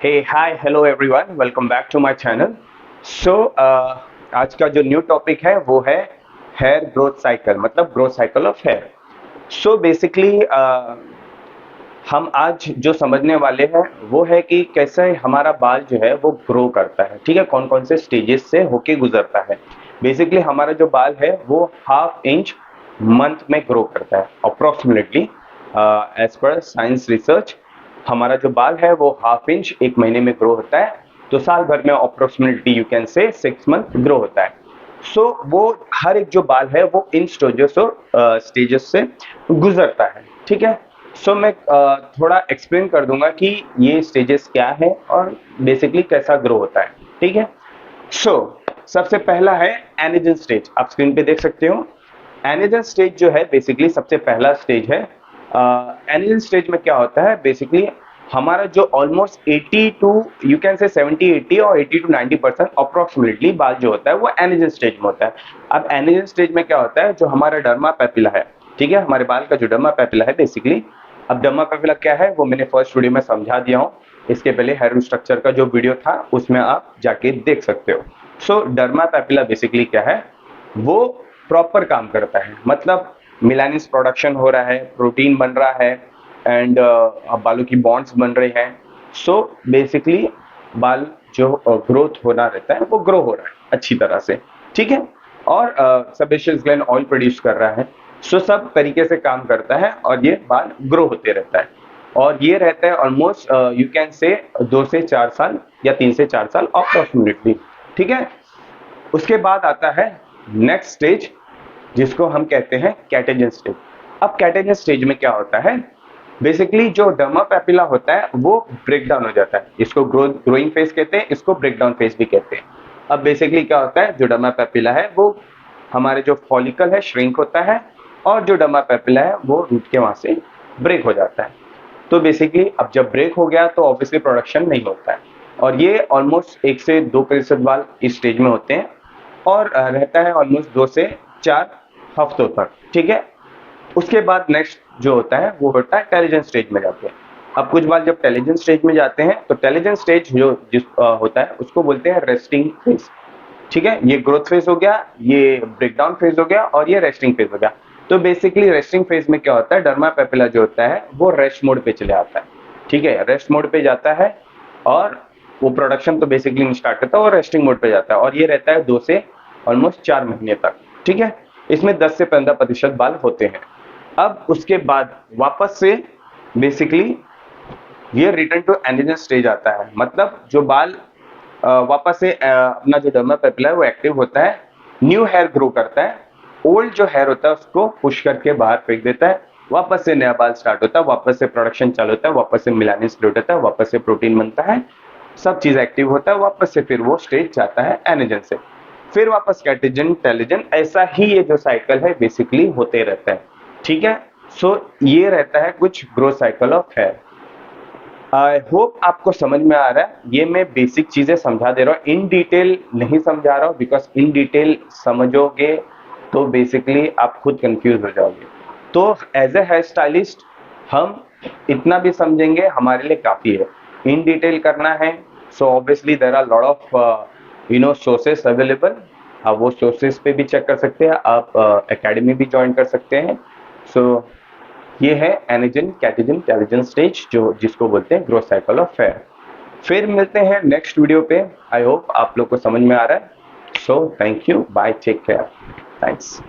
Hey hi hello everyone, welcome back to my channel. So आज का जो new topic है वो है हेयर ग्रोथ साइकिल, मतलब growth cycle of hair. So basically हम आज जो समझने वाले हैं वो है कि कैसे हमारा बाल जो है वो ग्रो करता है। ठीक है, कौन कौन से स्टेजेस से होके गुजरता है। बेसिकली हमारा जो बाल है वो हाफ इंच मंथ में ग्रो करता है अप्रोक्सीमेटली। एज पर साइंस रिसर्च हमारा जो बाल है वो हाफ इंच एक महीने में ग्रो होता है, तो साल भर में approximately you can say 6 month grow होता है। सो वो हर एक जो बाल है वो इन स्टेजेस से गुजरता है। ठीक है, सो मैं थोड़ा एक्सप्लेन कर दूंगा कि ये स्टेजेस क्या है और बेसिकली कैसा ग्रो होता है। ठीक है, सो सबसे पहला है एनेजन स्टेज। आप स्क्रीन पे देख सकते हो। एनेजन स्टेज जो है बेसिकली सबसे पहला स्टेज है। एनेजन स्टेज में क्या होता है, बेसिकली हमारा जो almost 80 to you can say 70-80 और 80 टू 90% अप्रोक्सीमेटली बाल जो होता है वो एनेजन स्टेज में होता है। अब एनेजन स्टेज में क्या होता है, जो हमारा डर्मा पेपिला है, ठीक है, हमारे बाल का जो डर्मा पेपिला है बेसिकली। अब डर्मा पेपिला क्या है वो मैंने फर्स्ट वीडियो में समझा दिया हूँ। इसके पहले हेयर स्ट्रक्चर का जो वीडियो था उसमें आप जाके देख सकते हो। सो डर्मा पेपिला बेसिकली क्या है, वो प्रॉपर काम करता है, मतलब मिलानिस प्रोडक्शन हो रहा है, प्रोटीन बन रहा है एंड बालों की बॉन्ड्स बन रहे हैं। सो बेसिकली बाल जो ग्रोथ होना रहता है वो ग्रो हो रहा है अच्छी तरह से। ठीक है, और सेबेशियस ग्लैंड ऑयल प्रोड्यूस कर रहा है। सो सब तरीके से काम करता है और ये बाल ग्रो होते रहता है, और ये रहता है ऑलमोस्ट यू कैन से 2 से 4 साल या 3 से 4 साल अप्रोक्सीमेटली। ठीक है, उसके बाद आता है नेक्स्ट स्टेज जिसको हम कहते हैं कैटेजन स्टेज। अब कैटेजन स्टेज में क्या होता है, बेसिकली जो डर्मा पेपिला होता है वो ब्रेक डाउन हो जाता है। इसको ग्रोइंग फेज कहते हैं, इसको ब्रेक डाउन फेज भी कहते हैं। अब बेसिकली क्या होता है, जो डर्मा पेपिला है वो हमारे जो फॉलिकल है श्रिंक होता है, और जो डर्मा पेपिला है वो रूट के वहां से ब्रेक हो जाता है। तो बेसिकली अब जब ब्रेक हो गया तो ऑब्वियसली प्रोडक्शन नहीं होता है, और ये ऑलमोस्ट 1 से 2% बाल इस स्टेज में होते हैं, और रहता है ऑलमोस्ट 2 से 4 हफ्तों तक। ठीक है, उसके बाद नेक्स्ट जो होता है वो होता है टेलिजेंस स्टेज में जाते हैं। अब कुछ बार जब टेलिजेंस स्टेज में जाते हैं तो टेलिजेंस स्टेज जो होता है उसको बोलते हैं रेस्टिंग फेज। ठीक है, ये ग्रोथ फेज हो गया, ये ब्रेकडाउन फेज हो गया, और ये रेस्टिंग फेज हो गया। तो बेसिकली रेस्टिंग फेज में क्या होता है, डर्मा पेपिला जो होता है वो रेस्ट मोड पे चले आता है। ठीक है, रेस्ट मोड पे जाता है, और वो प्रोडक्शन तो बेसिकली नहीं स्टार्ट करता, और रेस्टिंग मोड पे जाता है, और ये रहता है 2 से ऑलमोस्ट 4 महीने तक। ठीक है, इसमें 10 से 15% बाल होते हैं। अब उसके बाद वापस से बेसिकली ये रिटर्न टू एंडोजन स्टेज आता है, मतलब जो बाल वापस से अपना जो डर्मा पेपिला है वो एक्टिव होता है, न्यू हेयर ग्रो करता है, ओल्ड जो हेयर होता है उसको पुश करके बाहर फेंक देता है, वापस से नया बाल स्टार्ट होता है, वापस से प्रोडक्शन चालू होता है, वापस से मिलानिन स्प्लिट होता है, वापस से प्रोटीन बनता है, सब चीज एक्टिव होता है, वापस से फिर वो स्टेज जाता है एनेजन से, फिर वापस कैटेजन टेलिजन। ऐसा ही ये जो साइकिल है बेसिकली होते रहता है। ठीक है, सो ये रहता है कुछ growth cycle of hair. I hope आपको समझ में आ रहा है। ये मैं बेसिक चीजें समझा दे रहा हूँ, इन डिटेल नहीं समझा रहा हूँ, बिकॉज इन डिटेल समझोगे तो बेसिकली आप खुद कंफ्यूज हो जाओगे। तो एज ए हेयर स्टाइलिस्ट हम इतना भी समझेंगे हमारे लिए काफी है। इन डिटेल करना है so obviously there are lot of sources available. आप वो सोर्सेस पे भी चेक कर सकते हैं, आप एकेडमी भी ज्वाइन कर सकते हैं। सो ये है एनेजन कैटेजन टेलिजन स्टेज, जो जिसको बोलते हैं ग्रोथ साइकिल ऑफ हेयर। फिर मिलते हैं नेक्स्ट वीडियो पे। आई होप आप लोग को समझ में आ रहा है। So thank you, bye, take care, thanks.